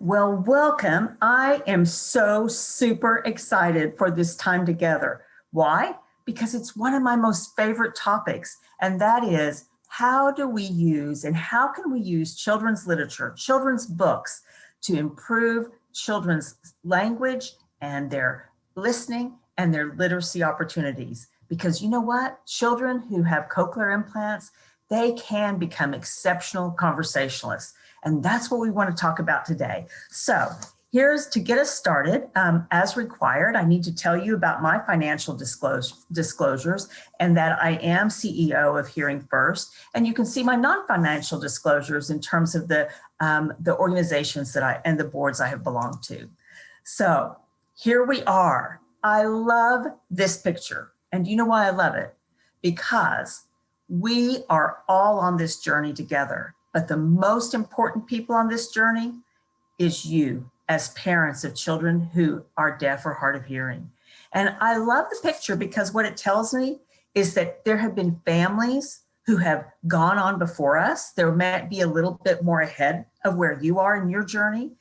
Well, welcome. I am so super excited for this time together. Why? Because it's one of my most favorite topics, and that is how do we use and how can we use children's literature, children's books to improve children's language and their listening and their literacy opportunities? Because you know what? Children who have cochlear implants, they can become exceptional conversationalists. And that's what we want to talk about today. So here's to get us started. As required, I need to tell you about my financial disclosures and that I am CEO of Hearing First. And you can see my non-financial disclosures in terms of the organizations that and the boards I have belonged to. So here we are. I love this picture. And do you know why I love it? Because we are all on this journey together. But the most important people on this journey is you as parents of children who are deaf or hard of hearing. And I love the picture because what it tells me is that there have been families who have gone on before us. There might be a little bit more ahead of where you are in your journey.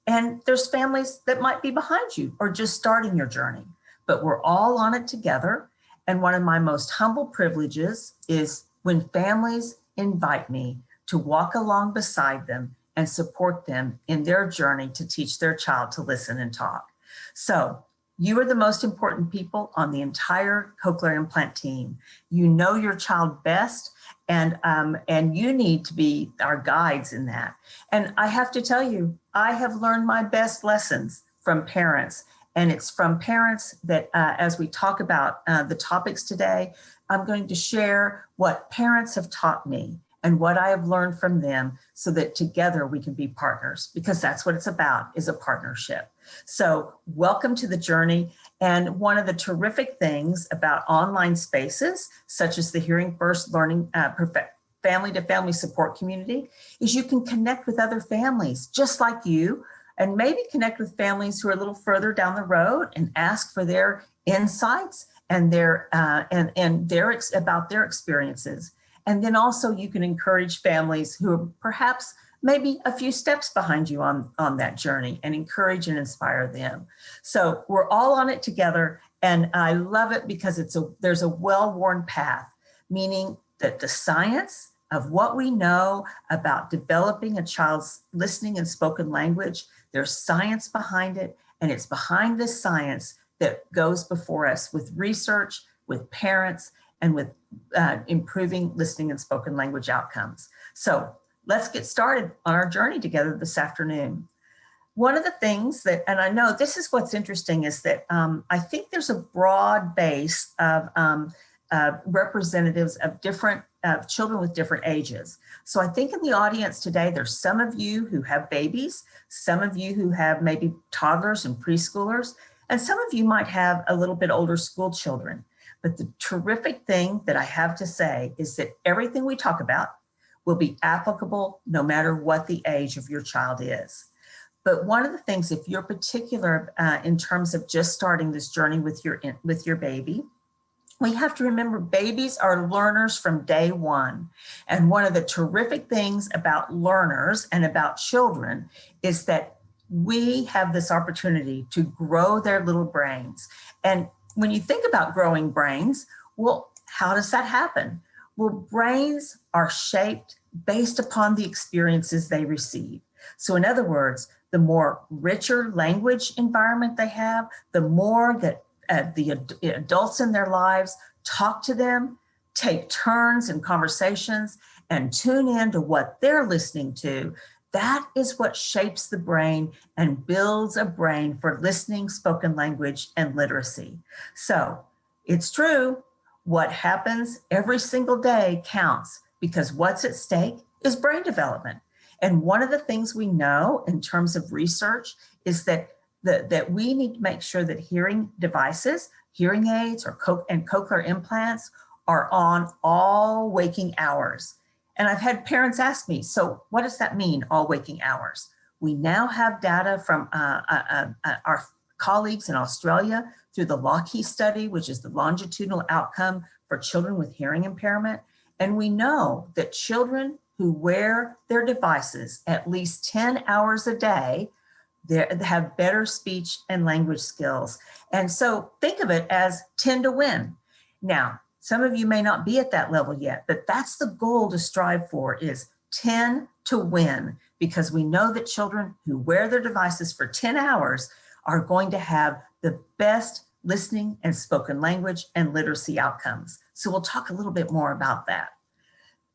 And there's families that might be behind you or just starting your journey. But we're all on it together. And one of my most humble privileges is when families invite me to walk along beside them and support them in their journey to teach their child to listen and talk. So you are the most important people on the entire cochlear implant team. You know your child best, and you need to be our guides in that. And I have to tell you, I have learned my best lessons from parents. And it's from parents that as we talk about the topics today, I'm going to share what parents have taught me and what I have learned from them so that together we can be partners, because that's what it's about, is a partnership. So welcome to the journey. And one of the terrific things about online spaces, such as the Hearing First Learning family to family support community, is you can connect with other families just like you, and maybe connect with families who are a little further down the road and ask for their insights and about their experiences. And then also you can encourage families who are perhaps maybe a few steps behind you on that journey and encourage and inspire them. So we're all on it together. And I love it because there's a well-worn path, meaning that the science of what we know about developing a child's listening and spoken language, there's science behind it. And it's behind this science that goes before us with research, with parents, and with improving listening and spoken language outcomes. So let's get started on our journey together this afternoon. One of the things that, and I know this is what's interesting, is that I think there's a broad base of representatives of children with different ages. So I think in the audience today, there's some of you who have babies, some of you who have maybe toddlers and preschoolers, and some of you might have a little bit older school children. But the terrific thing that I have to say is that everything we talk about will be applicable no matter what the age of your child is. But one of the things, if you're particular in terms of just starting this journey with your baby, we have to remember babies are learners from day one. And one of the terrific things about learners and about children is that we have this opportunity to grow their little brains. And when you think about growing brains, well, how does that happen? Well, brains are shaped based upon the experiences they receive. So in other words, the more richer language environment they have, the more that the adults in their lives talk to them, take turns in conversations, and tune in to what they're listening to. That is what shapes the brain and builds a brain for listening, spoken language, and literacy. So it's true, what happens every single day counts, because what's at stake is brain development. And one of the things we know in terms of research is that we need to make sure that hearing devices, hearing aids, and cochlear implants are on all waking hours. And I've had parents ask me, so what does that mean, all waking hours? We now have data from our colleagues in Australia through the Lockheed study, which is the longitudinal outcome for children with hearing impairment. And we know that children who wear their devices at least 10 hours a day They have better speech and language skills. And so think of it as 10 to win. Now, some of you may not be at that level yet, but that's the goal to strive for, is 10 to win, because we know that children who wear their devices for 10 hours are going to have the best listening and spoken language and literacy outcomes. So we'll talk a little bit more about that.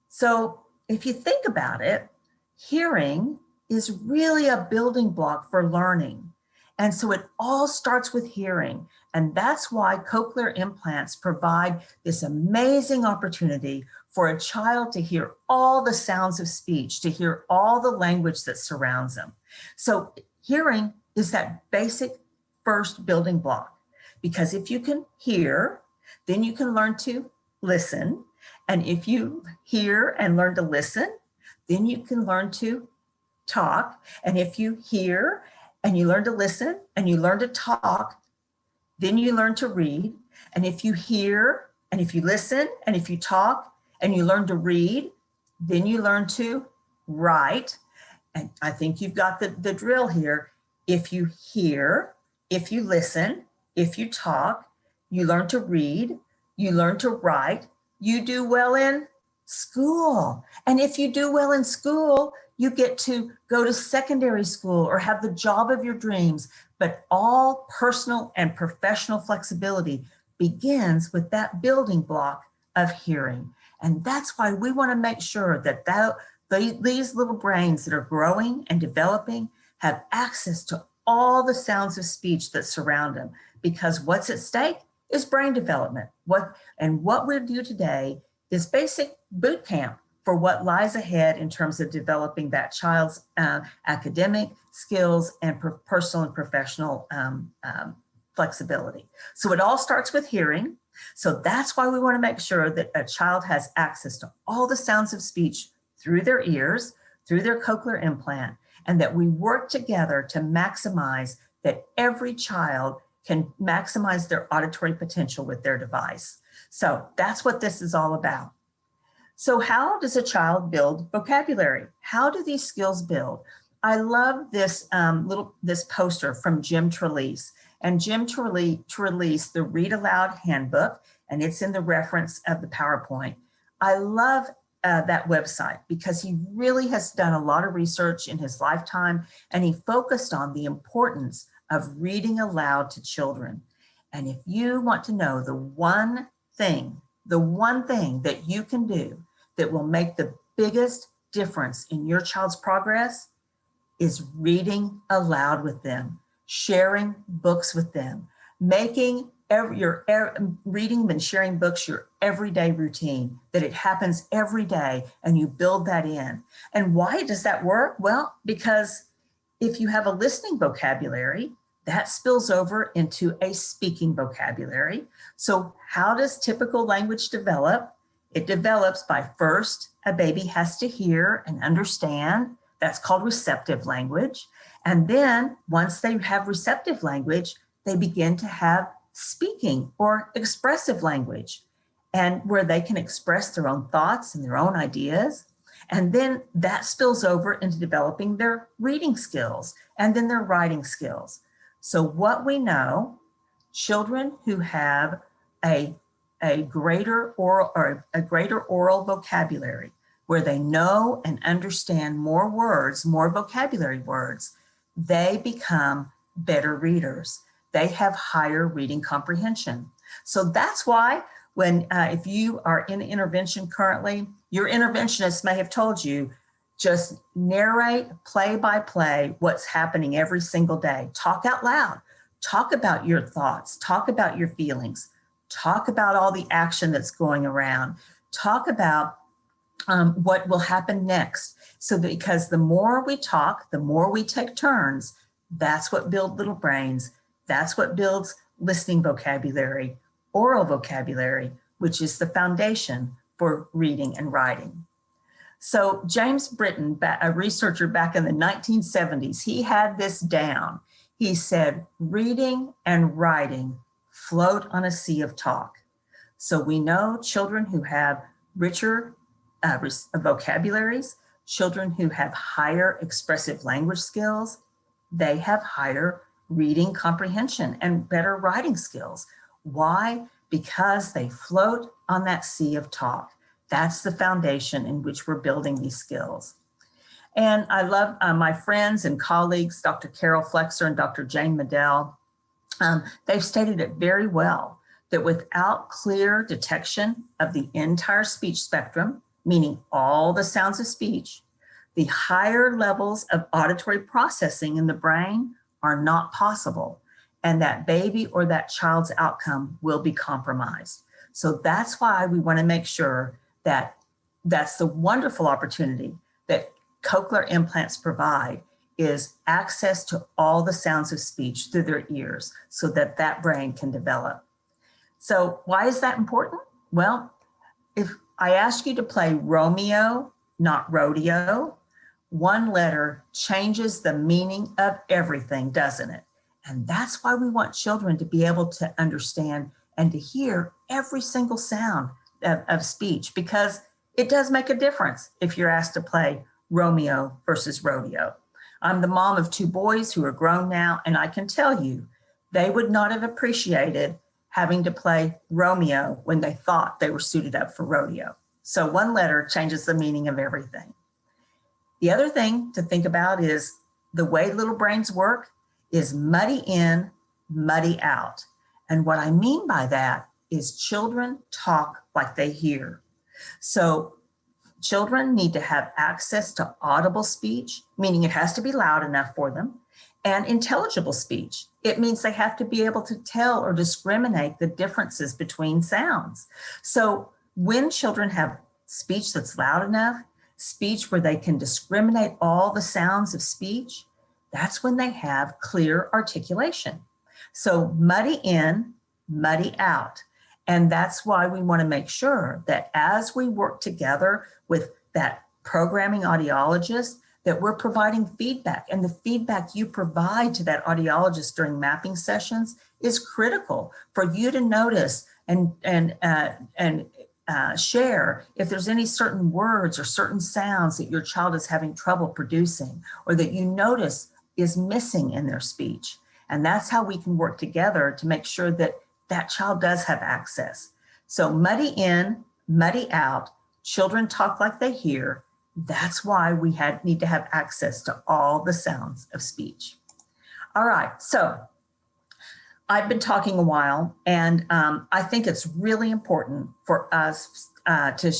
So if you think about it, hearing is really a building block for learning. And so it all starts with hearing. And that's why cochlear implants provide this amazing opportunity for a child to hear all the sounds of speech, to hear all the language that surrounds them. So hearing is that basic first building block, because if you can hear, then you can learn to listen. And if you hear and learn to listen, then you can learn to talk. And if you hear and you learn to listen and you learn to talk, then you learn to read. And if you hear and if you listen and if you talk and you learn to read, then you learn to write. And I think you've got the drill here. If you hear, if you listen, if you talk, you learn to read, you learn to write, you do well in school. And if you do well in school, you get to go to secondary school or have the job of your dreams. But all personal and professional flexibility begins with that building block of hearing. And that's why we want to make sure that these little brains that are growing and developing have access to all the sounds of speech that surround them, because what's at stake is brain development. What we'll do today is basic boot camp for what lies ahead in terms of developing that child's academic skills and personal and professional flexibility. So it all starts with hearing. So that's why we want to make sure that a child has access to all the sounds of speech through their ears, through their cochlear implant, and that we work together to maximize that every child can maximize their auditory potential with their device. So that's what this is all about. So how does a child build vocabulary? How do these skills build? I love this this poster from Jim Trelease. And Jim Trelease, the Read Aloud Handbook, and it's in the reference of the PowerPoint. I love that website because he really has done a lot of research in his lifetime, and he focused on the importance of reading aloud to children. And if you want to know the one thing that you can do that will make the biggest difference in your child's progress is reading aloud with them, sharing books with them, making reading and sharing books your everyday routine, that it happens every day and you build that in. And why does that work? Well, because if you have a listening vocabulary, that spills over into a speaking vocabulary. So how does typical language develop? It develops by first, a baby has to hear and understand. That's called receptive language. And then once they have receptive language, they begin to have speaking or expressive language, and where they can express their own thoughts and their own ideas. And then that spills over into developing their reading skills and then their writing skills. So what we know, children who have a greater oral vocabulary, where they know and understand more words, more vocabulary words, they become better readers. They have higher reading comprehension. So that's why when if you are in intervention currently, your interventionist may have told you, just narrate play by play what's happening every single day. Talk out loud. Talk about your thoughts. Talk about your feelings. Talk about all the action that's going around. Talk about what will happen next. So that, because the more we talk, the more we take turns, that's what builds little brains. That's what builds listening vocabulary, oral vocabulary, which is the foundation for reading and writing. So James Britton, a researcher back in the 1970s, he had this down. He said, reading and writing float on a sea of talk. So we know children who have richer vocabularies, children who have higher expressive language skills, they have higher reading comprehension and better writing skills. Why? Because they float on that sea of talk. That's the foundation in which we're building these skills. And I love my friends and colleagues, Dr. Carol Flexer and Dr. Jane Medell. They've stated it very well, that without clear detection of the entire speech spectrum, meaning all the sounds of speech, the higher levels of auditory processing in the brain are not possible, and that baby or that child's outcome will be compromised. So that's why we want to make sure that that's the wonderful opportunity that cochlear implants provide, is access to all the sounds of speech through their ears so that that brain can develop. So why is that important? Well, if I ask you to play Romeo, not rodeo, one letter changes the meaning of everything, doesn't it? And that's why we want children to be able to understand and to hear every single sound of speech, because it does make a difference if you're asked to play Romeo versus rodeo. I'm the mom of 2 boys who are grown now, and I can tell you, they would not have appreciated having to play Romeo when they thought they were suited up for rodeo. So one letter changes the meaning of everything. The other thing to think about is the way little brains work is muddy in, muddy out. And what I mean by that is children talk like they hear. So children need to have access to audible speech, meaning it has to be loud enough for them, and intelligible speech. It means they have to be able to tell or discriminate the differences between sounds. So when children have speech that's loud enough, speech where they can discriminate all the sounds of speech, that's when they have clear articulation. So muddy in, muddy out. And that's why we want to make sure that as we work together with that programming audiologist, that we're providing feedback, and the feedback you provide to that audiologist during mapping sessions is critical for you to notice and share if there's any certain words or certain sounds that your child is having trouble producing, or that you notice is missing in their speech. And that's how we can work together to make sure that that child does have access. So muddy in, muddy out, children talk like they hear. That's why we need to have access to all the sounds of speech. All right, so I've been talking a while, and I think it's really important for us to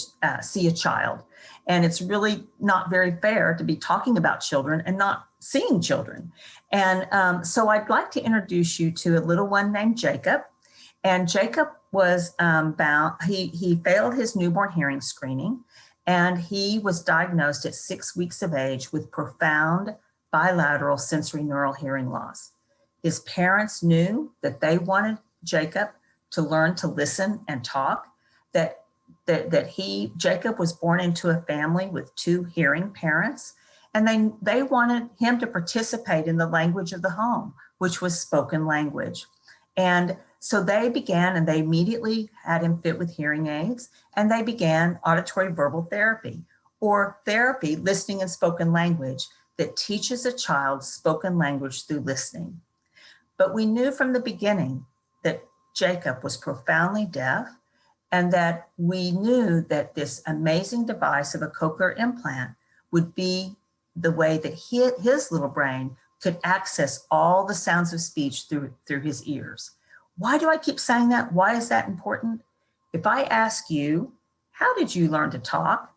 see a child. And it's really not very fair to be talking about children and not seeing children. And so I'd like to introduce you to a little one named Jacob. And Jacob was he failed his newborn hearing screening, and he was diagnosed at 6 weeks of age with profound bilateral sensorineural hearing loss. His parents knew that they wanted Jacob to learn to listen and talk, Jacob was born into a family with 2 hearing parents, and they wanted him to participate in the language of the home, which was spoken language. And so they began, and they immediately had him fit with hearing aids, and they began auditory verbal therapy, or therapy, listening and spoken language, that teaches a child spoken language through listening. But we knew from the beginning that Jacob was profoundly deaf, and that we knew that this amazing device of a cochlear implant would be the way that his little brain could access all the sounds of speech through his ears. Why do I keep saying that? Why is that important? If I ask you, how did you learn to talk?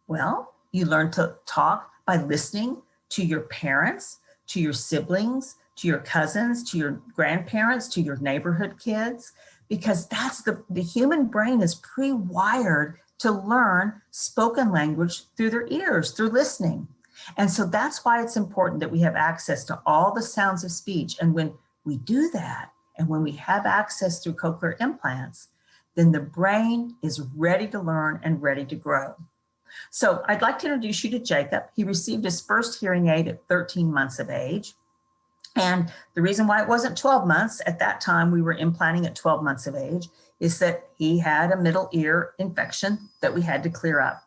Well, you learned to talk by listening to your parents, to your siblings, to your cousins, to your grandparents, to your neighborhood kids, because that's the human brain is pre-wired to learn spoken language through their ears, through listening. And so that's why it's important that we have access to all the sounds of speech. And when we do that, and when we have access through cochlear implants, then the brain is ready to learn and ready to grow. So I'd like to introduce you to Jacob. He received his first hearing aid at 13 months of age. And the reason why it wasn't 12 months, at that time we were implanting at 12 months of age, is that he had a middle ear infection that we had to clear up.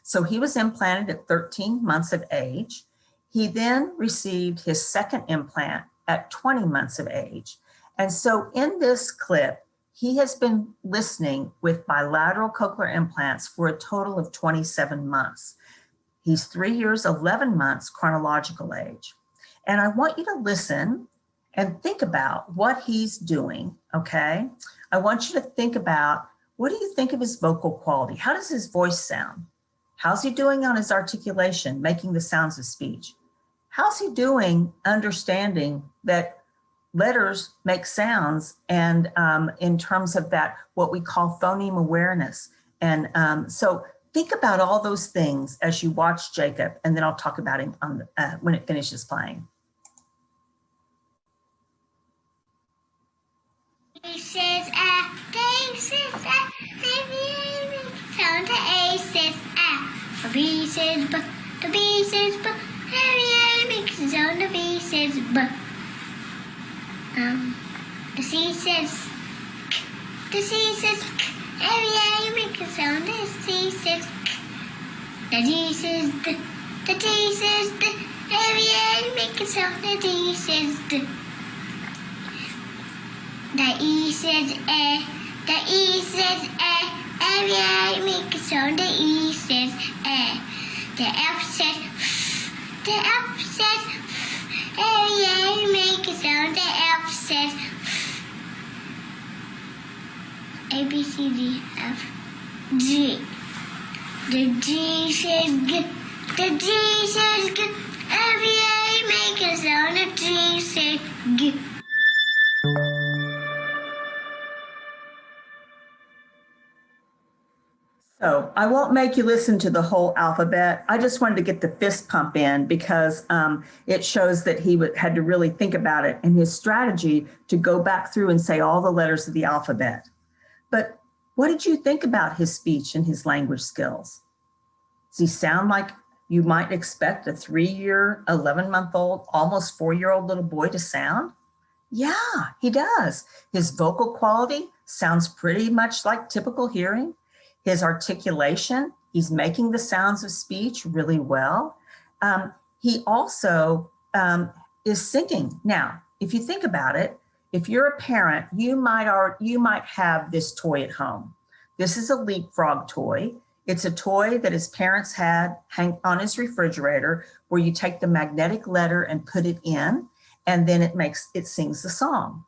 So he was implanted at 13 months of age. He then received his second implant at 20 months of age. And so in this clip, he has been listening with bilateral cochlear implants for a total of 27 months. He's 3 years, 11 months chronological age. And I want you to listen and think about what he's doing, okay? I want you to think about, what do you think of his vocal quality? How does his voice sound? How's he doing on his articulation, making the sounds of speech? How's he doing understanding that letters make sounds, and in terms of that, what we call phoneme awareness? And so think about all those things as you watch Jacob, and then I'll talk about him on when it finishes playing. A says A, D says A, sound to A says A. A B says B, the B says B, A makes a sound, the B says B. The C says K, the C says K, A makes a sound, the C says K. The D says D, the D says D, A makes a sound, the D says D. The E says A, the E says A, make a sound, the E says A. The F says F, the F says F, make a sound, the F says F. A, B, C, D, F, G. The G says G, the G says G, make a sound, the G says G. So I won't make you listen to the whole alphabet. I just wanted to get the fist pump in because it shows that he had to really think about it and his strategy to go back through and say all the letters of the alphabet. But what did you think about his speech and his language skills? Does he sound like you might expect a 3-year, 11-month-old, almost 4-year-old little boy to sound? Yeah, he does. His vocal quality sounds pretty much like typical hearing. His articulation, he's making the sounds of speech really well. He also is singing. Now, if you think about it, if you're a parent, you might have this toy at home. This is a Leapfrog toy. It's a toy that his parents had hang on his refrigerator, where you take the magnetic letter and put it in, and then it sings the song.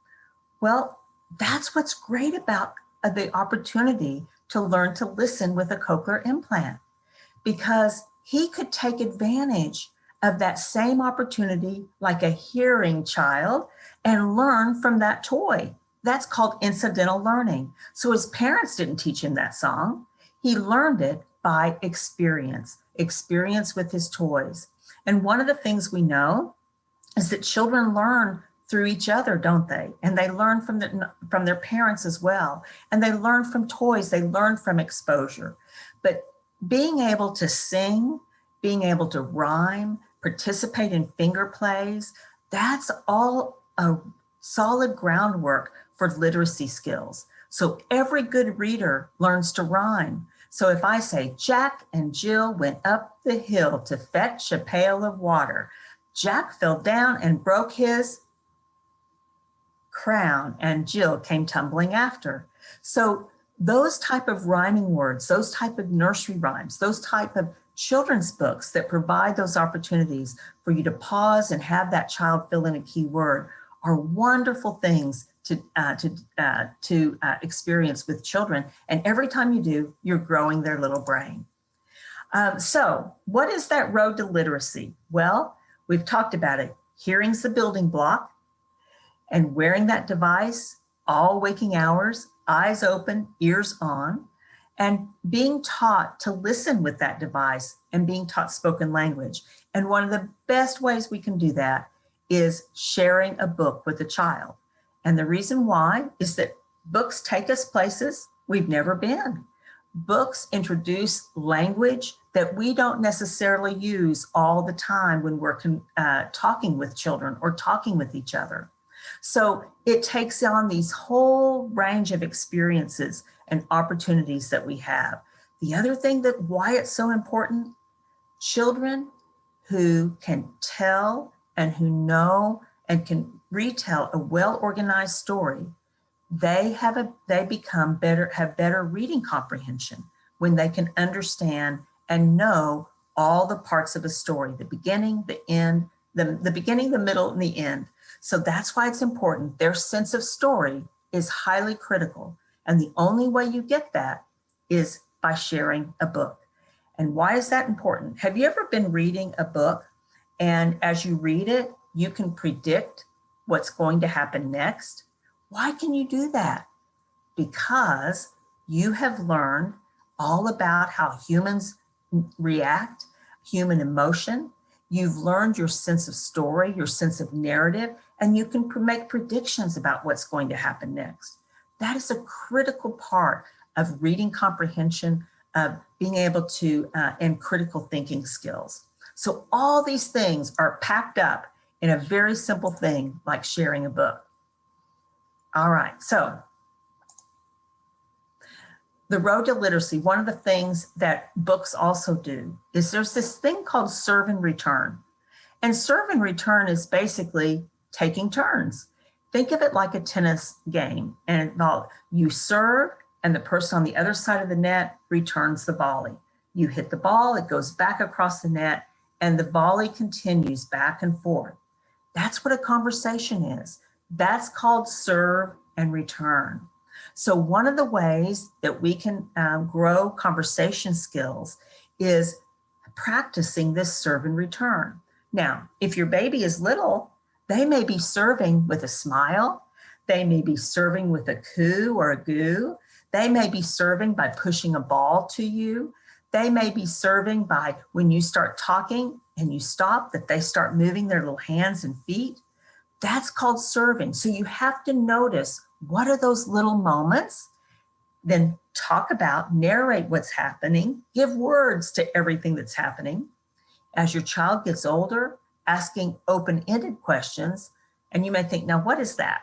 Well, that's what's great about the opportunity to learn to listen with a cochlear implant, because he could take advantage of that same opportunity like a hearing child and learn from that toy. That's called incidental learning. So his parents didn't teach him that song. He learned it by experience with his toys. And one of the things we know is that children learn through each other, don't they? And they learn from their parents as well. And they learn from toys, they learn from exposure. But being able to sing, being able to rhyme, participate in finger plays, that's all a solid groundwork for literacy skills. So every good reader learns to rhyme. So if I say, Jack and Jill went up the hill to fetch a pail of water, Jack fell down and broke his crown, and Jill came tumbling after. So those type of rhyming words, those type of nursery rhymes, those type of children's books that provide those opportunities for you to pause and have that child fill in a key word are wonderful things to experience with children. And every time you do, you're growing their little brain. So what is that road to literacy? Well, we've talked about it. Hearing's the building block. And wearing that device all waking hours, eyes open, ears on, and being taught to listen with that device and being taught spoken language. And one of the best ways we can do that is sharing a book with a child. And the reason why is that books take us places we've never been. Books introduce language that we don't necessarily use all the time when we're talking with children or talking with each other. So it takes on these whole range of experiences and opportunities that we have. The other thing why it's so important, children who can tell and who know and can retell a well-organized story, they become better, have better reading comprehension when they can understand and know all the parts of a story, the beginning, the end, the beginning, the middle, and the end. So that's why it's important. Their sense of story is highly critical. And the only way you get that is by sharing a book. And why is that important? Have you ever been reading a book and as you read it, you can predict what's going to happen next? Why can you do that? Because you have learned all about how humans react, human emotion. You've learned your sense of story, your sense of narrative, and you can make predictions about what's going to happen next. That is a critical part of reading comprehension, of being able to, and critical thinking skills. So all these things are packed up in a very simple thing like sharing a book. All right, so the road to literacy, one of the things that books also do is there's this thing called serve and return. And serve and return is basically taking turns. Think of it like a tennis game, and you serve and the person on the other side of the net returns the volley. You hit the ball, it goes back across the net, and the volley continues back and forth. That's what a conversation is. That's called serve and return. So one of the ways that we can grow conversation skills is practicing this serve and return. Now, if your baby is little, they may be serving with a smile. They may be serving with a coo or a goo. They may be serving by pushing a ball to you. They may be serving by when you start talking and you stop, that they start moving their little hands and feet. That's called serving. So you have to notice what are those little moments, then talk about, narrate what's happening, give words to everything that's happening. As your child gets older, asking open-ended questions, and you may think, now what is that?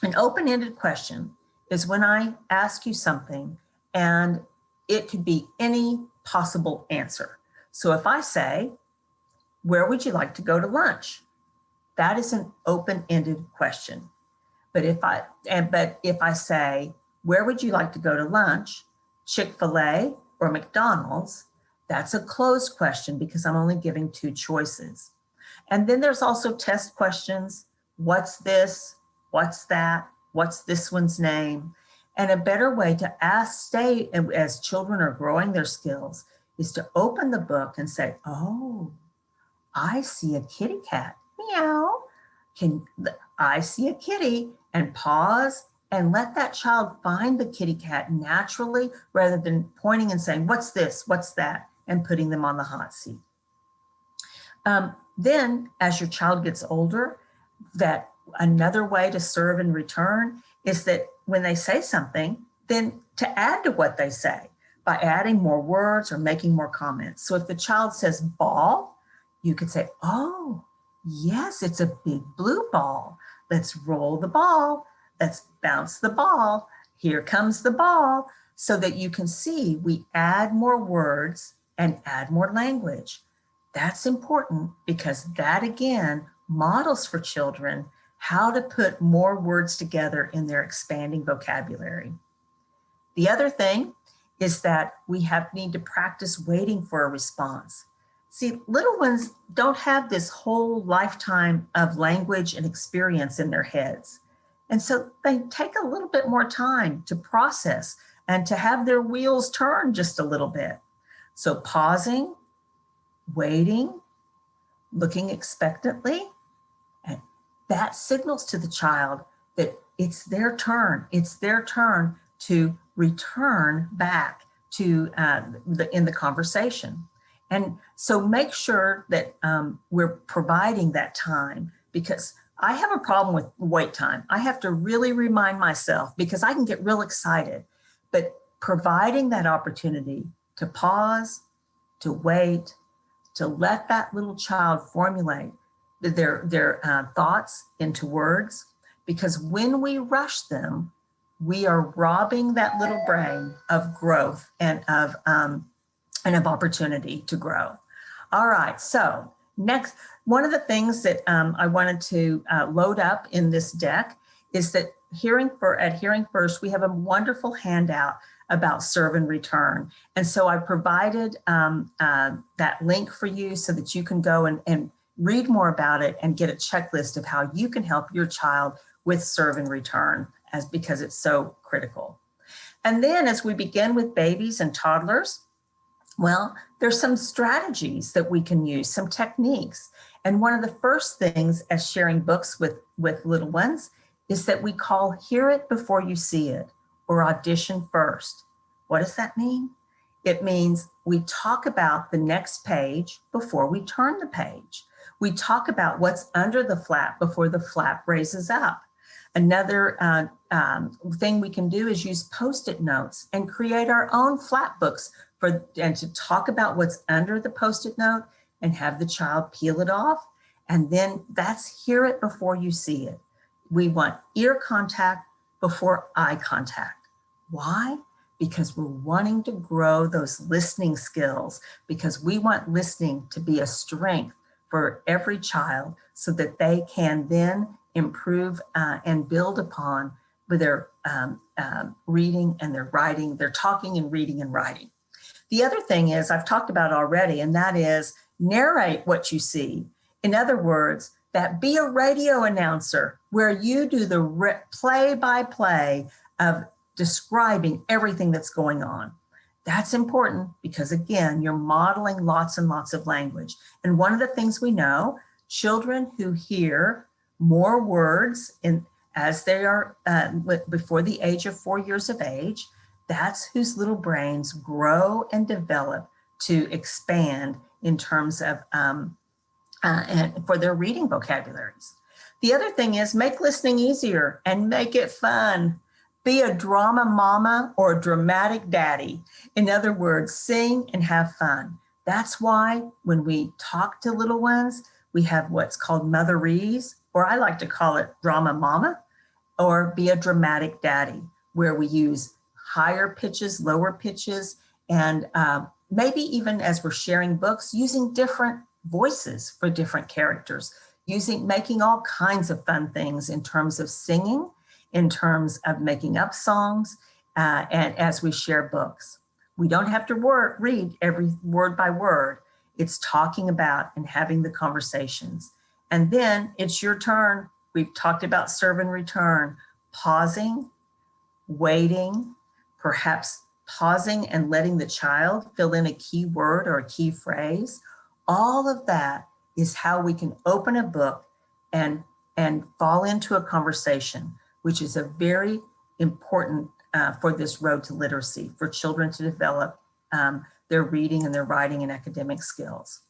An open-ended question is when I ask you something and it could be any possible answer. So if I say, where would you like to go to lunch? That is an open-ended question. But if I say, where would you like to go to lunch? Chick-fil-A or McDonald's? That's a closed question because I'm only giving two choices. And then there's also test questions. What's this? What's that? What's this one's name? And a better way to stay as children are growing their skills is to open the book and say, oh, I see a kitty cat. Meow. I see a kitty, and pause and let that child find the kitty cat naturally rather than pointing and saying, what's this? What's that? And putting them on the hot seat. Then as your child gets older, that another way to serve and return is that when they say something, then to add to what they say by adding more words or making more comments. So if the child says ball, you could say, oh, yes, it's a big blue ball. Let's roll the ball. Let's bounce the ball. Here comes the ball. So that you can see we add more words and add more language. That's important because that again models for children how to put more words together in their expanding vocabulary. The other thing is that we need to practice waiting for a response. See, little ones don't have this whole lifetime of language and experience in their heads. And so they take a little bit more time to process and to have their wheels turn just a little bit. So pausing, waiting, looking expectantly, and that signals to the child that it's their turn. It's their turn to return back to in the conversation. And so make sure that we're providing that time, because I have a problem with wait time. I have to really remind myself because I can get real excited, but providing that opportunity to pause, to wait, to let that little child formulate their thoughts into words, because when we rush them, we are robbing that little brain of growth and of opportunity to grow. All right, so next, one of the things that I wanted to load up in this deck is that at Hearing First, we have a wonderful handout about serve and return. And so I provided that link for you so that you can go and read more about it and get a checklist of how you can help your child with serve and return, because it's so critical. And then as we begin with babies and toddlers, well, there's some strategies that we can use, some techniques. And one of the first things as sharing books with little ones is that we call hear it before you see it, or audition first. What does that mean? It means we talk about the next page before we turn the page. We talk about what's under the flap before the flap raises up. Another thing we can do is use Post-it notes and create our own flap books and to talk about what's under the Post-it note and have the child peel it off. And then that's hear it before you see it. We want ear contact before eye contact. Why? Because we're wanting to grow those listening skills, because we want listening to be a strength for every child so that they can then improve and build upon with their reading and their writing, their talking and reading and writing. The other thing is I've talked about already, and that is narrate what you see. In other words, that be a radio announcer where you do the play-by-play of describing everything that's going on. That's important because, again, you're modeling lots and lots of language. And one of the things we know, children who hear more words as they are before the age of 4 years of age, that's whose little brains grow and develop to expand in terms of and for their reading vocabularies. The other thing is make listening easier and make it fun. Be a drama mama or a dramatic daddy. In other words, sing and have fun. That's why when we talk to little ones, we have what's called motherese, or I like to call it drama mama, or be a dramatic daddy, where we use higher pitches, lower pitches, and maybe even as we're sharing books, using different voices for different characters, making all kinds of fun things in terms of singing, in terms of making up songs, and as we share books. We don't have to read every word by word. It's talking about and having the conversations. And then it's your turn. We've talked about serve and return, pausing, waiting, perhaps pausing and letting the child fill in a key word or a key phrase. All of that is how we can open a book and fall into a conversation, which is a very important for this road to literacy, for children to develop their reading and their writing and academic skills.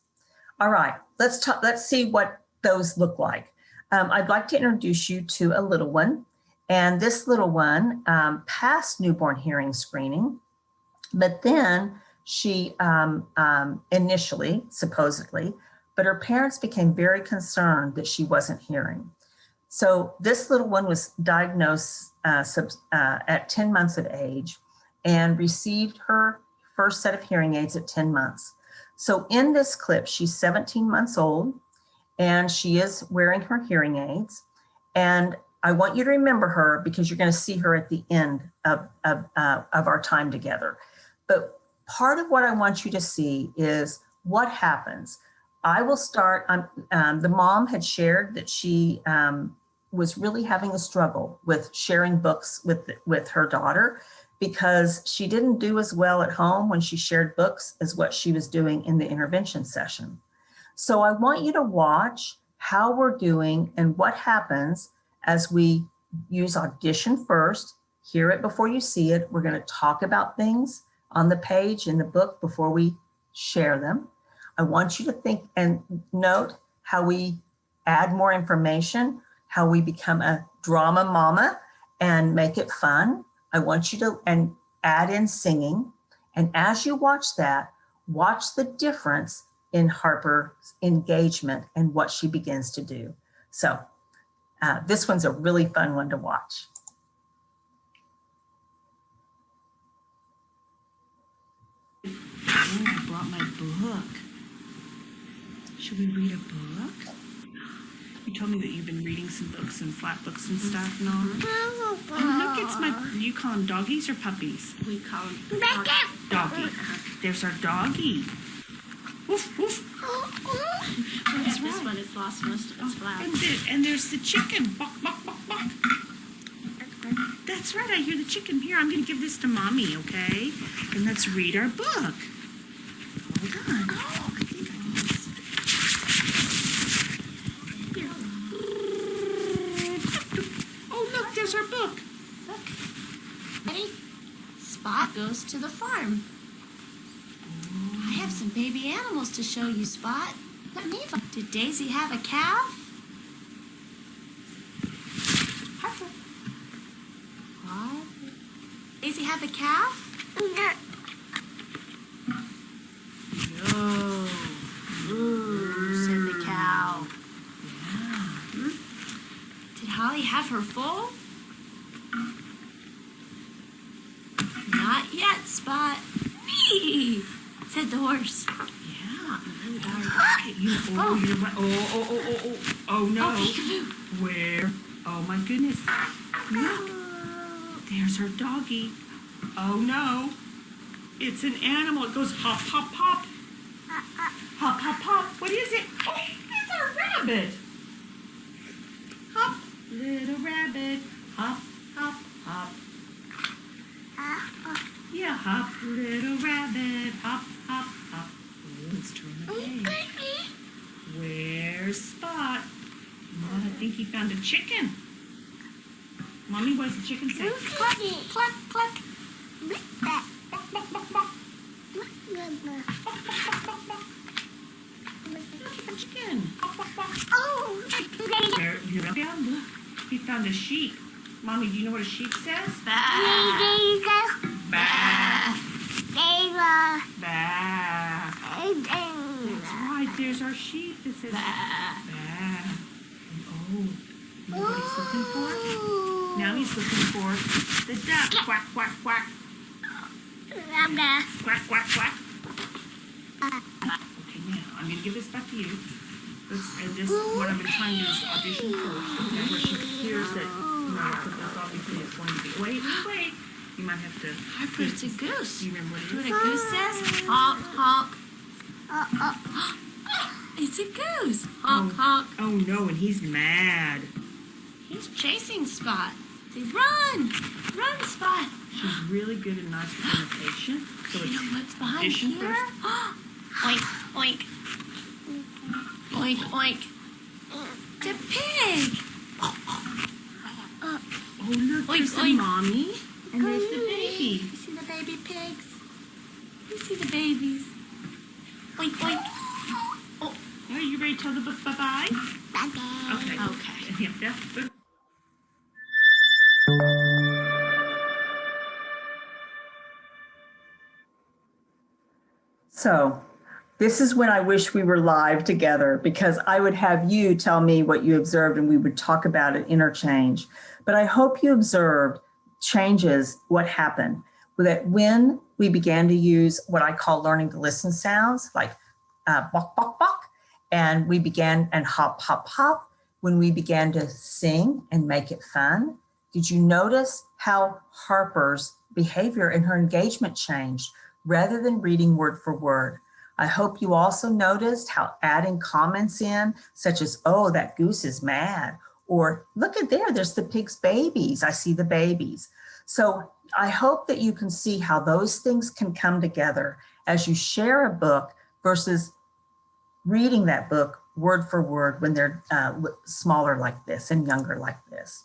All right, let's see what those look like. I'd like to introduce you to a little one. And this little one passed newborn hearing screening, but then she initially, supposedly, but her parents became very concerned that she wasn't hearing. So this little one was diagnosed at 10 months of age and received her first set of hearing aids at 10 months. So in this clip, she's 17 months old and she is wearing her hearing aids. And I want you to remember her because you're going to see her at the end of our time together. But part of what I want you to see is what happens. I will start, the mom had shared that she was really having a struggle with sharing books with her daughter because she didn't do as well at home when she shared books as what she was doing in the intervention session. So I want you to watch how we're doing and what happens as we use audition first, hear it before you see it. We're going to talk about things on the page in the book before we share them. I want you to think and note how we add more information, how we become a drama mama and make it fun. I want you to add in singing. And as you watch that, watch the difference in Harper's engagement and what she begins to do. So this one's a really fun one to watch. I brought my book. Should we read a book? You told me that you've been reading some books and flat books and stuff and all. Oh, look, it's my, you call them doggies or puppies? We call them Doggy. There's our doggy. Woof, woof. This one has lost most of its flaps. And there's the chicken. Buck, buck, buck, buck. That's right, I hear the chicken. Here, I'm going to give this to Mommy, okay? And let's read our book. Hold on. I think I can just... Here. Oh, look, there's our book. Look. Ready? Spot goes to the farm. I have some baby animals to show you, Spot. Let me. Did Daisy have a calf? Harper. What? Daisy have a calf? No. Ooh, said the cow. Yeah. Did Holly have her foal? Not yet, Spot. Me, said the horse. Yeah. Okay, you're right. Oh, no. Where? Oh, my goodness. Look. There's her doggy. Oh, no. It's an animal. It goes hop, hop, hop. Hop, hop, hop. What is it? Oh, it's a rabbit. Hop, little rabbit. Hop, hop, hop. Yeah, hop, little rabbit. Hop, hop, hop. Oh, let's turn the page. Where's Spot? Oh, I think he found a chicken. Mommy, what does the chicken say? Cluck, cluck, cluck. Buck, buck, buck, buck. Chicken. Buck, buck, buck. There, you know, look, he found a sheep. Mommy, do you know what a sheep says? Bah. Bah. Bah. That's right, there's our sheep that says bah. Oh, you know what he's looking for? Now he's looking for the duck. Quack, quack, quack. Quack, quack, quack. Okay, now I'm going to give this back to you. And this, what I've been trying to do is audition first. Okay, where she hears that, you know, this obviously is going to be. Wait. You might have to. Harper, it's a goose. Do you remember what it Do is? what a goose says? Honk, honk. It's a goose. Honk, honk. Oh no, and he's mad. He's chasing Spot. Say, run! Run, Spot. She's really good and nice with imitation. So You know what's behind audition here? first. Oink, oink. Oink, oink. It's a pig. Oh look, Oink, there's the oink. mommy and there's the baby. You see the baby pigs? You see the babies? Oink, oink. Oh, Are you ready to tell the book bye-bye? Okay. okay. Yeah. So this is when I wish we were live together, because I would have you tell me what you observed and we would talk about it, interchange. But I hope you observed changes, what happened, that when we began to use what I call learning to listen sounds, like bok, bok, bok, and we began, and hop, hop, hop, when we began to sing and make it fun. Did you notice how Harper's behavior and her engagement changed rather than reading word for word? I hope you also noticed how adding comments in, such as, oh, that goose is mad, or look at there, there's the pig's babies. I see the babies. So I hope that you can see how those things can come together as you share a book versus reading that book word for word when they're smaller like this and younger like this.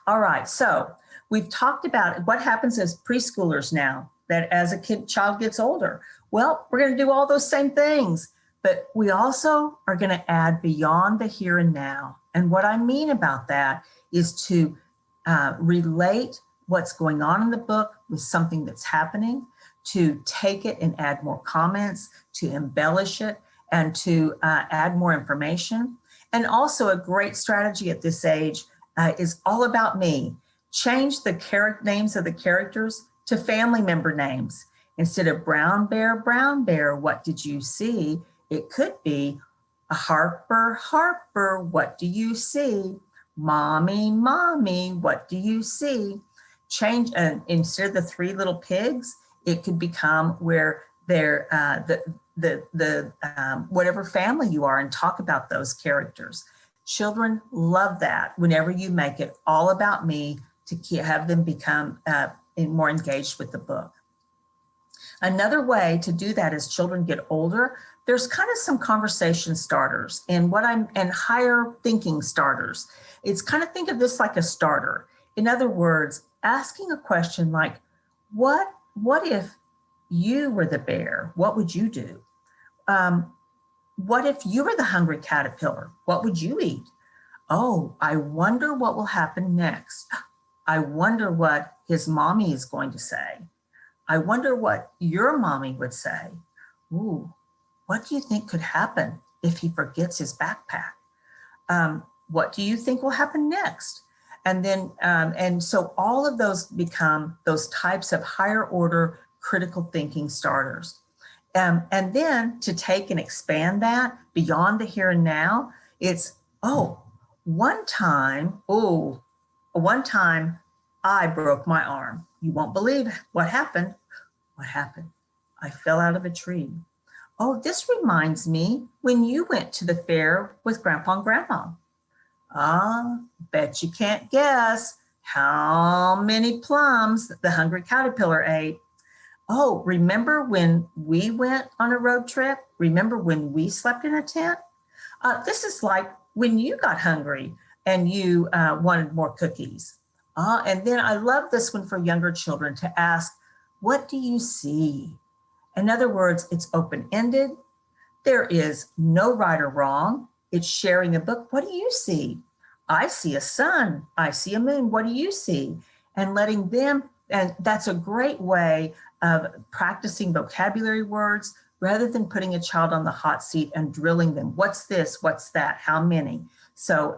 All right, so we've talked about what happens as preschoolers now, that as a child gets older. Well, we're going to do all those same things, but we also are going to add beyond the here and now. And what I mean about that is to relate what's going on in the book with something that's happening, to take it and add more comments, to embellish it, and to add more information. And also a great strategy at this age is all about me. Change the names of the characters to family member names. Instead of brown bear, what did you see? It could be Harper, Harper, what do you see? Mommy, Mommy, what do you see? Change, instead of the three little pigs, it could become where they're whatever family you are, and talk about those characters. Children love that whenever you make it all about me to have them become more engaged with the book. Another way to do that as children get older, there's kind of some conversation starters and higher thinking starters. It's kind of, think of this like a starter. In other words, asking a question like, what if you were the bear? What would you do? What if you were the hungry caterpillar? What would you eat? Oh, I wonder what will happen next. I wonder what his mommy is going to say. I wonder what your mommy would say. Ooh, what do you think could happen if he forgets his backpack? What do you think will happen next? And then, and so all of those become those types of higher order critical thinking starters. And then to take and expand that beyond the here and now, it's, one time I broke my arm. You won't believe what happened. What happened? I fell out of a tree. Oh, this reminds me when you went to the fair with Grandpa and Grandma. Bet you can't guess how many plums the hungry caterpillar ate. Oh, remember when we went on a road trip? Remember when we slept in a tent? This is like when you got hungry and you wanted more cookies. And then I love this one for younger children to ask, what do you see? In other words, it's open-ended. There is no right or wrong. It's sharing a book. What do you see? I see a sun. I see a moon. What do you see? And letting them, and that's a great way of practicing vocabulary words rather than putting a child on the hot seat and drilling them. What's this? What's that? How many? So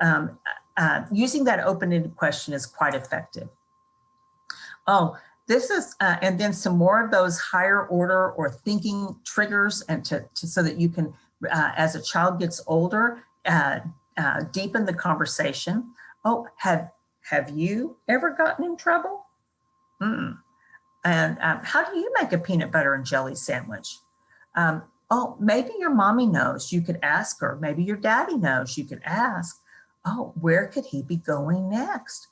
using that open-ended question is quite effective. Oh, this is, and then some more of those higher order or thinking triggers, and so that you can, as a child gets older, deepen the conversation. Oh, have you ever gotten in trouble? And how do you make a peanut butter and jelly sandwich? Oh, maybe your mommy knows. You could ask her. Maybe your daddy knows. You could ask. Oh, where could he be going next?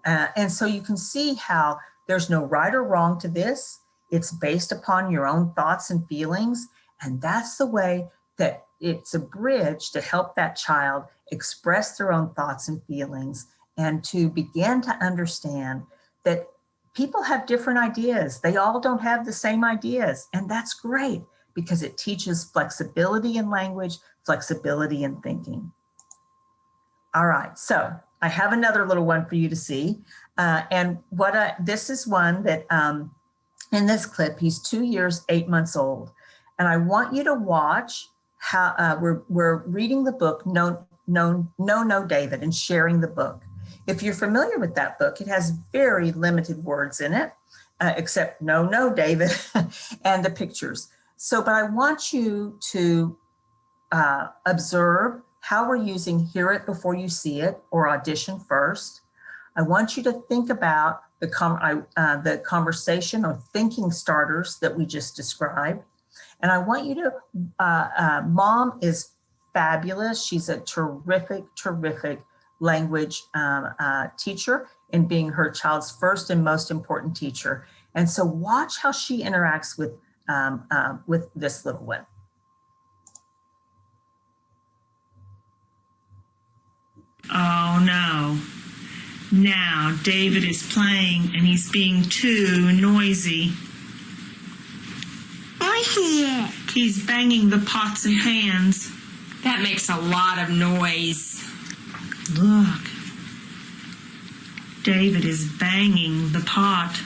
And so you can see how there's no right or wrong to this. It's based upon your own thoughts and feelings. And that's the way that it's a bridge to help that child express their own thoughts and feelings, and to begin to understand that people have different ideas. They all don't have the same ideas. And that's great because it teaches flexibility in language, flexibility in thinking. All right, so I have another little one for you to see. And this is one that in this clip, he's 2 years, 8 months old. And I want you to watch how we're reading the book, No, David, and sharing the book. If you're familiar with that book, it has very limited words in it, except No, David, and the pictures. So, but I want you to observe how we're using hear it before you see it, or audition first. I want you to think about the conversation or thinking starters that we just described. And I want you to, Mom is fabulous. She's a terrific language teacher in being her child's first and most important teacher. And so watch how she interacts with this little one. Oh no. Now David is playing and he's being too noisy. I see it. He's banging the pots and pans. That makes a lot of noise. Look. David is banging the pot.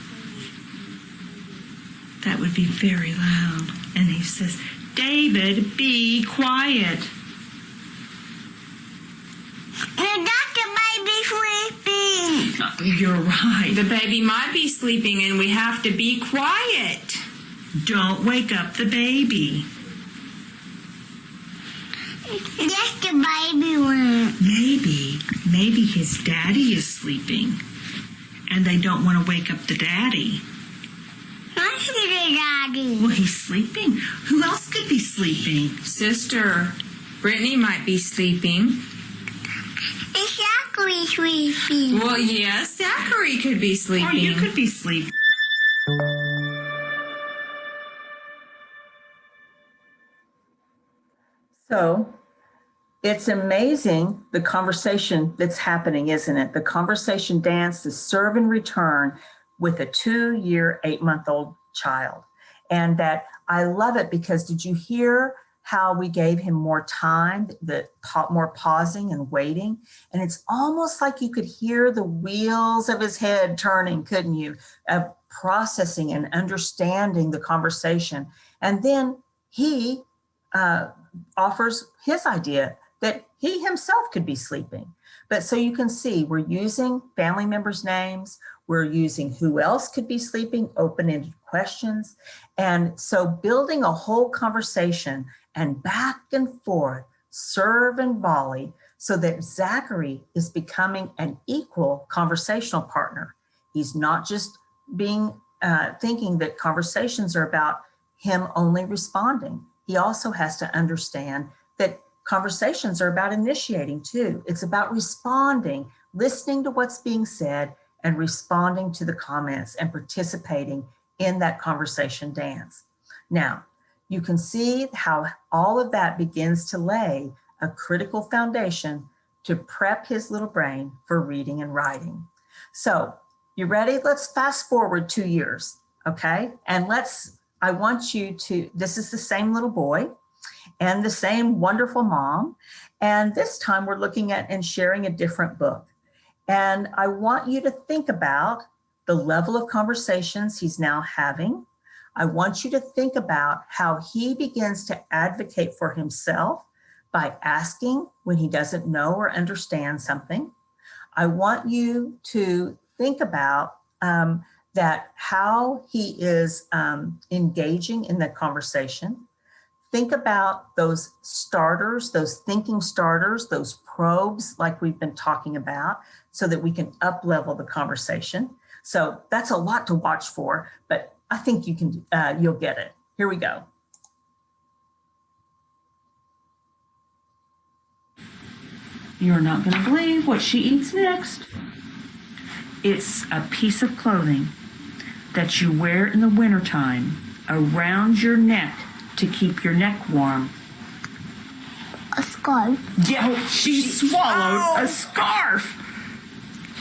That would be very loud. And he says, David, be quiet. The baby sleeping. You're right. The baby might be sleeping and we have to be quiet. Don't wake up the baby. Just the baby one. Maybe his daddy is sleeping and they don't want to wake up the daddy. What's the daddy? Well, he's sleeping. Who else could be sleeping? Sister, Brittany might be sleeping. It's Zachary sleeping. Well, yes, Zachary could be sleeping. Or you could be sleeping. So it's amazing the conversation that's happening, isn't it? The conversation dance, the serve and return with a 2-year, 8-month-old child. And that I love it because did you hear how we gave him more time, more pausing and waiting? And it's almost like you could hear the wheels of his head turning, couldn't you? Of processing and understanding the conversation. And then he offers his idea that he himself could be sleeping. But so you can see we're using family members' names, we're using who else could be sleeping, open-ended questions. And so building a whole conversation and back and forth, serve and volley, so that Zachary is becoming an equal conversational partner. He's not just being thinking that conversations are about him only responding. He also has to understand that conversations are about initiating too. It's about responding, listening to what's being said and responding to the comments and participating in that conversation dance. Now, you can see how all of that begins to lay a critical foundation to prep his little brain for reading and writing. So, you ready? Let's fast forward 2 years, okay? And I want you to, this is the same little boy and the same wonderful mom. And this time we're looking at and sharing a different book. And I want you to think about the level of conversations he's now having. I want you to think about how he begins to advocate for himself by asking when he doesn't know or understand something. I want you to think about that how he is engaging in the conversation. Think about those starters, those thinking starters, those probes like we've been talking about so that we can up-level the conversation. So that's a lot to watch for, but I think you'll get it. Here we go. You're not going to believe what she eats next. It's a piece of clothing that you wear in the wintertime around your neck to keep your neck warm. A scarf. Yeah, she swallowed a scarf.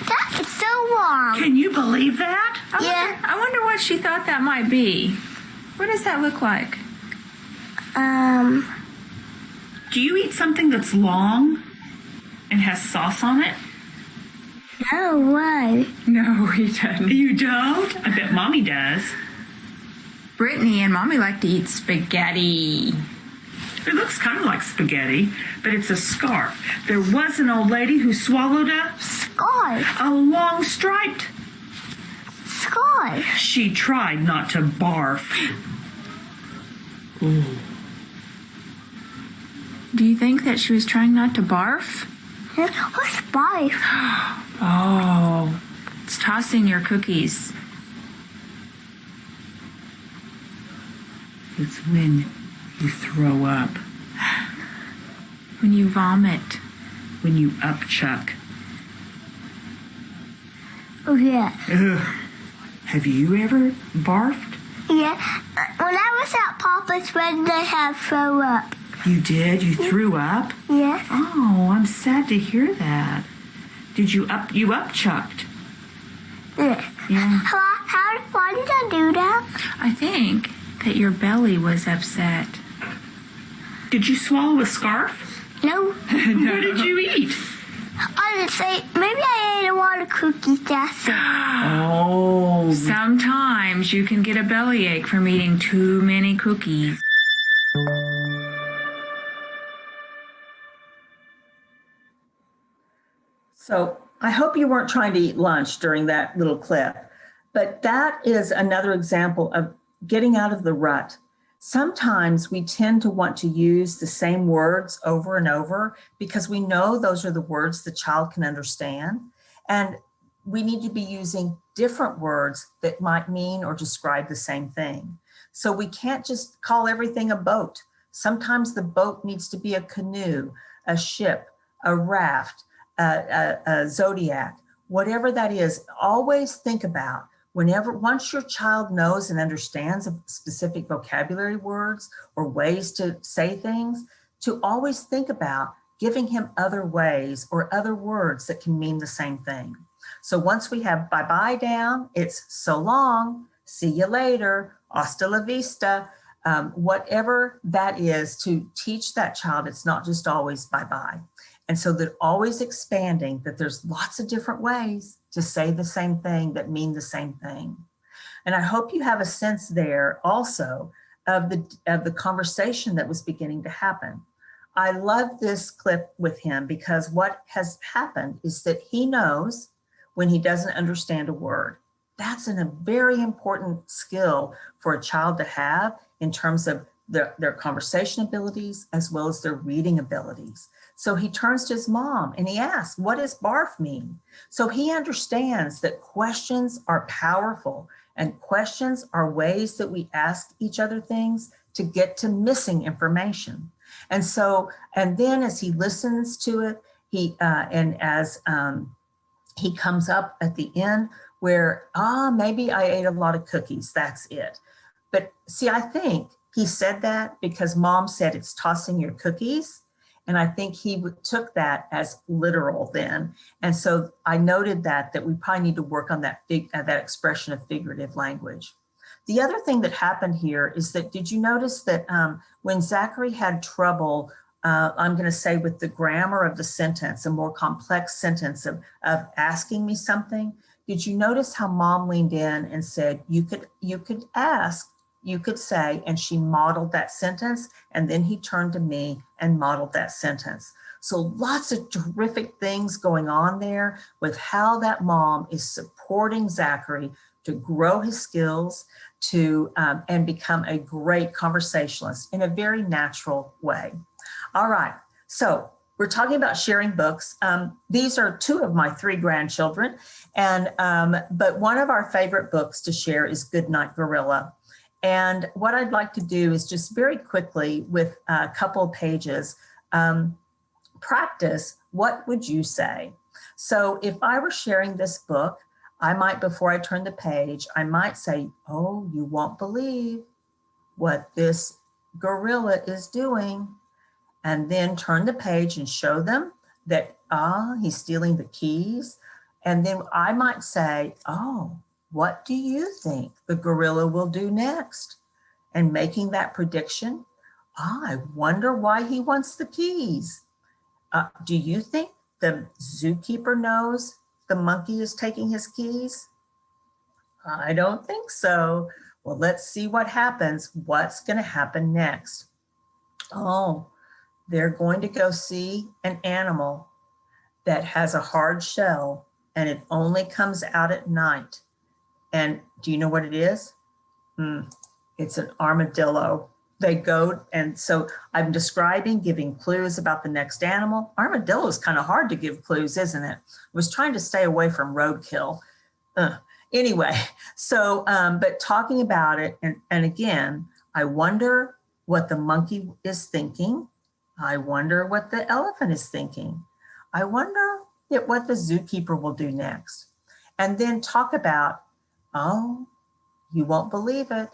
That is so wrong. Can you believe that? I wonder what she thought that might be. What does that look like? Do you eat something that's long and has sauce on it? No way. No, he doesn't. You don't? I bet Mommy does. Brittany and Mommy like to eat spaghetti. It looks kind of like spaghetti, but it's a scarf. There was an old lady who swallowed Scarf. a long striped. Scarf. She tried not to barf. Ooh. Do you think that she was trying not to barf? What's barf? Oh, it's tossing your cookies. It's when you throw up. When you vomit. When you upchuck. Oh, yeah. Ugh. Have you ever barfed? Yeah. When I was at Papa's wedding, they had throw up. You did? You threw up? Yeah. Oh, I'm sad to hear that. Did you upchucked? Yeah. Yeah. Why did I do that? I think that your belly was upset. Did you swallow a scarf? No. What did you eat? I didn't say, maybe I ate a lot of cookies, that's it. Oh. Sometimes you can get a bellyache from eating too many cookies. So I hope you weren't trying to eat lunch during that little clip, but that is another example of getting out of the rut. Sometimes we tend to want to use the same words over and over because we know those are the words the child can understand. And we need to be using different words that might mean or describe the same thing. So we can't just call everything a boat. Sometimes the boat needs to be a canoe, a ship, a raft, a zodiac, whatever that is. Always think about once your child knows and understands specific vocabulary words or ways to say things, to always think about giving him other ways or other words that can mean the same thing. So once we have bye-bye down, it's so long, see you later, hasta la vista, whatever that is, to teach that child it's not just always bye-bye. And so they're always expanding that there's lots of different ways to say the same thing that mean the same thing. And I hope you have a sense there also of the conversation that was beginning to happen. I love this clip with him because what has happened is that he knows when he doesn't understand a word. That's a very important skill for a child to have in terms of their conversation abilities as well as their reading abilities. So he turns to his mom and he asks, what does barf mean? So he understands that questions are powerful and questions are ways that we ask each other things to get to missing information. And then as he listens to it, he comes up at the end where, maybe I ate a lot of cookies, that's it. But see, I think he said that because mom said it's tossing your cookies. And I think he took that as literal then. And so I noted that we probably need to work on that expression of figurative language. The other thing that happened here is that, did you notice that when Zachary had trouble, I'm going to say with the grammar of the sentence, a more complex sentence of asking me something, did you notice how mom leaned in and said, you could ask, you could say, and she modeled that sentence. And then he turned to me and modeled that sentence. So lots of terrific things going on there with how that mom is supporting Zachary to grow his skills and become a great conversationalist in a very natural way. All right, so we're talking about sharing books. These are 2 of my 3 grandchildren, but one of our favorite books to share is Goodnight Gorilla. And what I'd like to do is just very quickly with a couple of pages, practice, what would you say? So if I were sharing this book, I might, before I turn the page, I might say, oh, you won't believe what this gorilla is doing. And then turn the page and show them that, he's stealing the keys. And then I might say, oh, what do you think the gorilla will do next? And making that prediction, I wonder why he wants the keys. Do you think the zookeeper knows the monkey is taking his keys? I don't think so. Well, let's see what happens. What's going to happen next? Oh, they're going to go see an animal that has a hard shell and it only comes out at night. And do you know what it is? It's an armadillo. They go, and so I'm describing, giving clues about the next animal. Armadillo is kind of hard to give clues, isn't it? I was trying to stay away from roadkill. Anyway, so, but talking about it, and again, I wonder what the monkey is thinking. I wonder what the elephant is thinking. I wonder what the zookeeper will do next. And then talk about, oh, you won't believe it,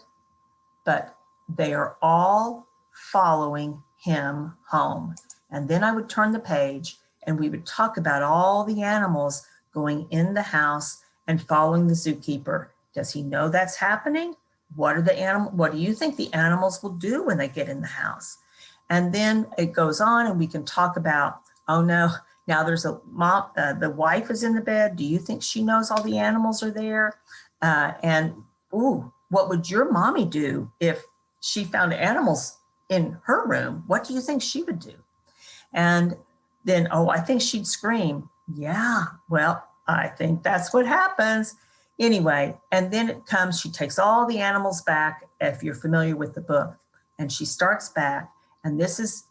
but they are all following him home. And then I would turn the page and we would talk about all the animals going in the house and following the zookeeper. Does he know that's happening? What do you think the animals will do when they get in the house? And then it goes on and we can talk about, oh no, now there's a mom, the wife is in the bed. Do you think she knows all the animals are there? What would your mommy do if she found animals in her room? What do you think she would do? And then, I think she'd scream. Yeah, well, I think that's what happens. Anyway, and then it comes, she takes all the animals back. If you're familiar with the book, And she starts back, and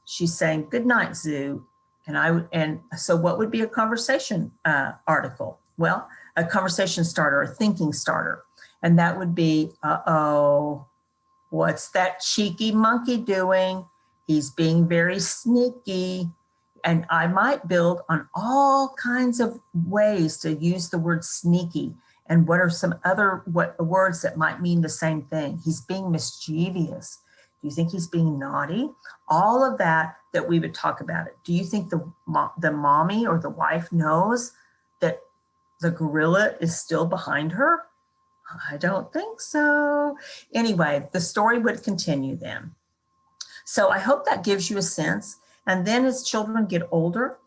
she's saying, good night, Zoo. And so what would be a conversation article? Well, a conversation starter, a thinking starter. And that would be, uh-oh, what's that cheeky monkey doing? He's being very sneaky. And I might build on all kinds of ways to use the word sneaky. And what are some other words that might mean the same thing? He's being mischievous. Do you think he's being naughty? All of that we would talk about it. Do you think the mommy or the wife knows that the gorilla is still behind her? I don't think so. Anyway, the story would continue then. So I hope that gives you a sense. And then as children get older,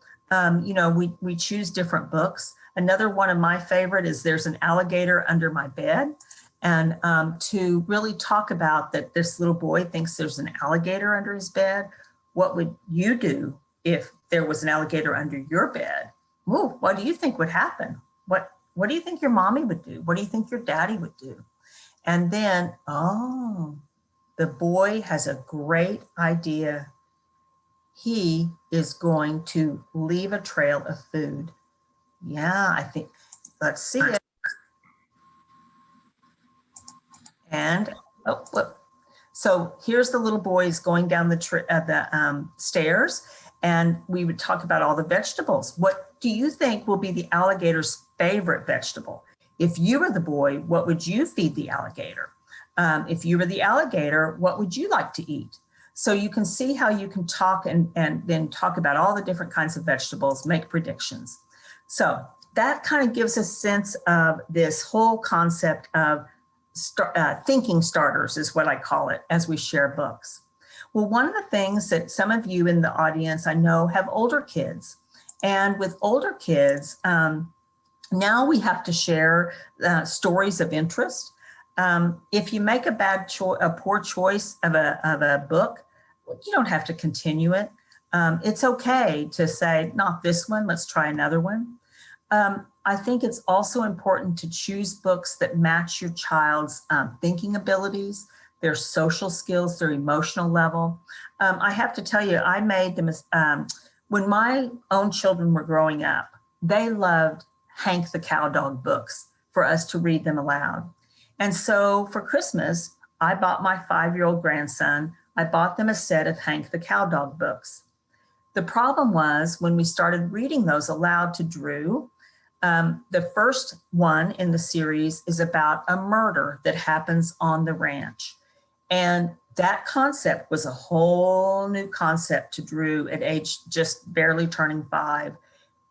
we choose different books. Another one of my favorite is There's an Alligator Under My Bed. And to really talk about that this little boy thinks there's an alligator under his bed. What would you do if there was an alligator under your bed? Ooh, what do you think would happen? What do you think your mommy would do? What do you think your daddy would do? And then, the boy has a great idea. He is going to leave a trail of food. Yeah, I think, let's see it. And, so here's the little boys going down the stairs, and we would talk about all the vegetables. What do you think will be the alligator's favorite vegetable? If you were the boy, what would you feed the alligator? If you were the alligator, what would you like to eat? So you can see how you can talk and then talk about all the different kinds of vegetables, make predictions. So that kind of gives a sense of this whole concept of thinking starters is what I call it as we share books. Well, one of the things that some of you in the audience I know have older kids, and with older kids, now we have to share stories of interest. If you make a poor choice of a book, you don't have to continue it. It's okay to say, not this one, let's try another one. I think it's also important to choose books that match your child's thinking abilities, their social skills, their emotional level. I have to tell you, I made them, when my own children were growing up, they loved Hank the Cowdog books for us to read them aloud. And so for Christmas, I bought my 5-year-old grandson, I bought them a set of Hank the Cowdog books. The problem was when we started reading those aloud to Drew, the first one in the series is about a murder that happens on the ranch. And that concept was a whole new concept to Drew at age just barely turning 5.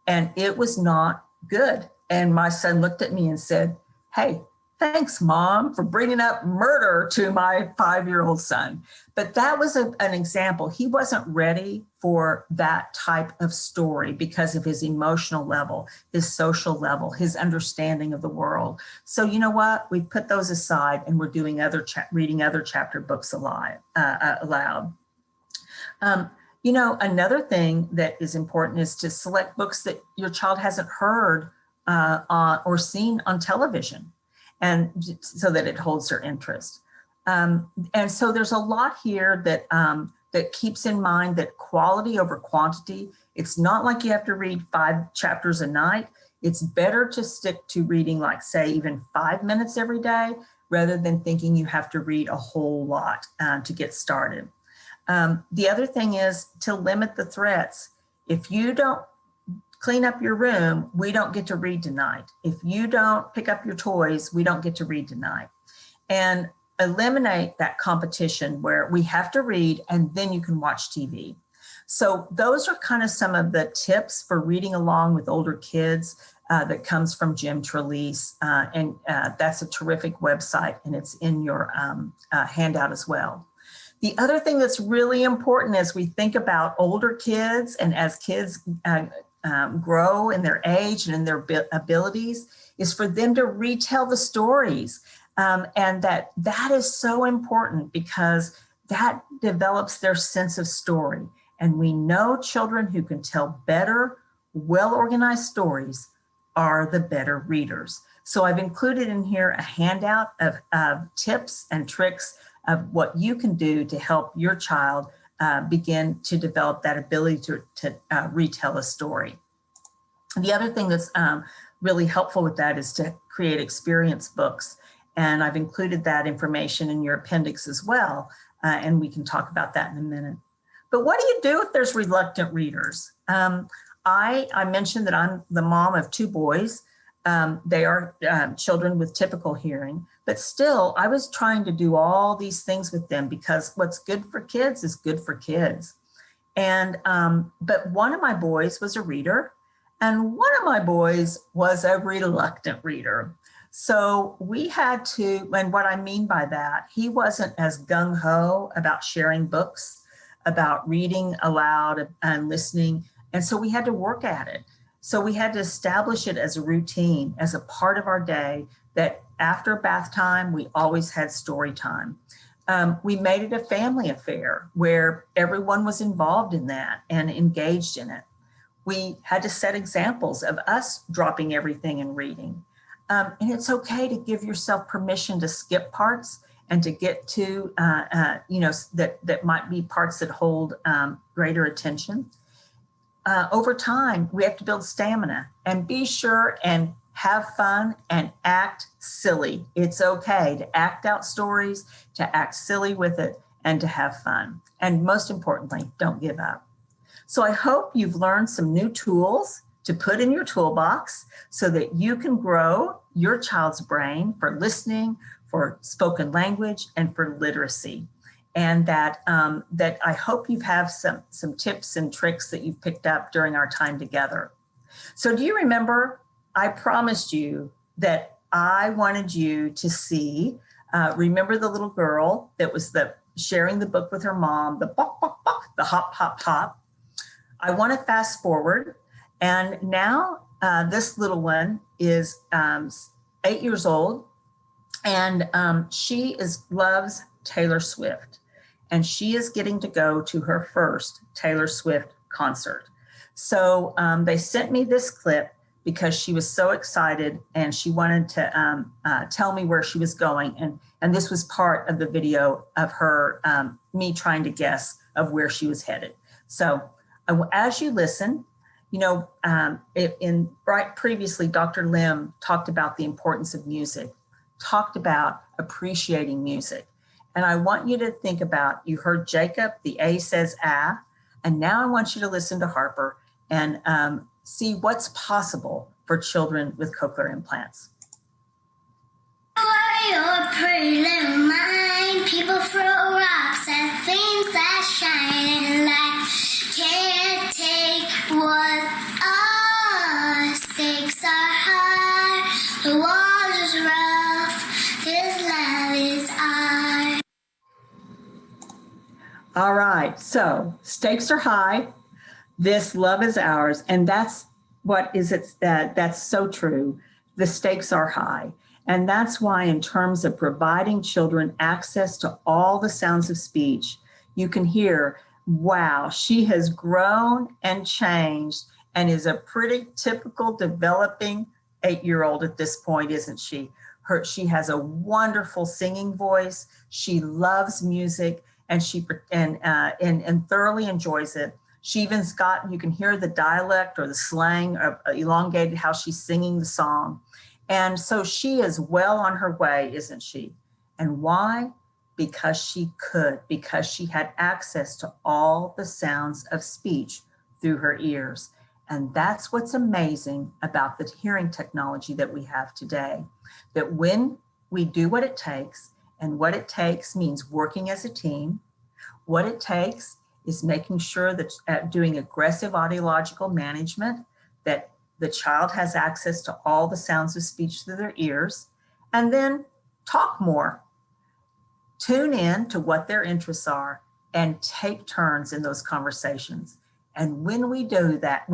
And it was not good. And my son looked at me and said, hey, thanks, Mom, for bringing up murder to my 5-year-old son. But that was an example. He wasn't ready for that type of story because of his emotional level, his social level, his understanding of the world. So you know what? We've put those aside and we're doing reading other chapter books aloud. Another thing that is important is to select books that your child hasn't heard or seen on television, and so that it holds their interest. And so there's a lot here that keeps in mind that quality over quantity. It's not like you have to read 5 chapters a night. It's better to stick to reading, like, say, even 5 minutes every day, rather than thinking you have to read a whole lot to get started. The other thing is to limit the threats. If you don't clean up your room, we don't get to read tonight. If you don't pick up your toys, we don't get to read tonight. And eliminate that competition where we have to read and then you can watch TV. So those are kind of some of the tips for reading along with older kids that comes from Jim Trelease. And that's a terrific website, and it's in your handout as well. The other thing that's really important as we think about older kids and as kids grow in their age and in their abilities is for them to retell the stories. And that is so important because that develops their sense of story. And we know children who can tell better, well-organized stories are the better readers. So I've included in here a handout of tips and tricks of what you can do to help your child begin to develop that ability to retell a story. The other thing that's really helpful with that is to create experience books. And I've included that information in your appendix as well. And we can talk about that in a minute. But what do you do if there's reluctant readers? I mentioned that I'm the mom of 2 boys. They are children with typical hearing, but still I was trying to do all these things with them because what's good for kids is good for kids. And, but one of my boys was a reader and one of my boys was a reluctant reader. So we had to, and what I mean by that, he wasn't as gung-ho about sharing books, about reading aloud and listening. And so we had to work at it. So we had to establish it as a routine, as a part of our day, that after bath time, we always had story time. We made it a family affair where everyone was involved in that and engaged in it. We had to set examples of us dropping everything and reading. And it's okay to give yourself permission to skip parts and to get to, that might be parts that hold greater attention. Over time, we have to build stamina and be sure and have fun and act silly. It's okay to act out stories, to act silly with it, and to have fun. And most importantly, don't give up. So I hope you've learned some new tools to put in your toolbox so that you can grow your child's brain for listening, for spoken language, and for literacy. And that I hope you have some tips and tricks that you've picked up during our time together. So do you remember, I promised you that I wanted you to see, remember the little girl that was sharing the book with her mom, the bok, bok, bok, the hop, hop, hop. I want to fast forward. And now this little one is 8 years old, and she loves Taylor Swift, and she is getting to go to her first Taylor Swift concert. So they sent me this clip because she was so excited and she wanted to tell me where she was going, and this was part of the video of her, me trying to guess of where she was headed. So as you listen, previously, Dr. Lim talked about the importance of music, talked about appreciating music. And I want you to think about, you heard Jacob, the A says ah, and now I want you to listen to Harper and see what's possible for children with cochlear implants. Your pretty little mind, people throw rocks at things that shine and light. Can't take what our stakes are high. The water's rough, this love is ours. All right, so stakes are high. This love is ours, and that's that's so true. The stakes are high. And that's why in terms of providing children access to all the sounds of speech, you can hear, wow, she has grown and changed and is a pretty typical developing 8-year-old at this point, isn't she? She has a wonderful singing voice. She loves music and she thoroughly enjoys it. She even's got, you can hear the dialect or the slang or elongated how she's singing the song. And so she is well on her way, isn't she? And why? Because she could, because she had access to all the sounds of speech through her ears. And that's what's amazing about the hearing technology that we have today, that when we do what it takes, and what it takes means working as a team, what it takes is making sure that doing aggressive audiological management, that the child has access to all the sounds of speech through their ears, and then talk more. Tune in to what their interests are and take turns in those conversations. And when we do that,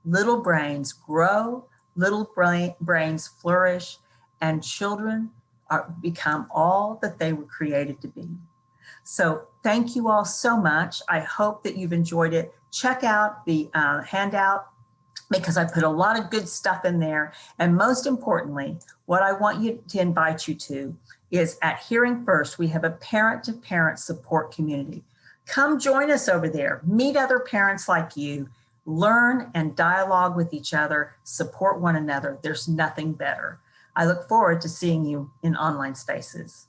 little brains grow, little brains flourish, and children become all that they were created to be. So thank you all so much. I hope that you've enjoyed it. Check out the handout, because I put a lot of good stuff in there. And most importantly, what I want you to invite you to is at Hearing First, we have a parent-to-parent support community. Come join us over there, meet other parents like you, learn and dialogue with each other, support one another. There's nothing better. I look forward to seeing you in online spaces.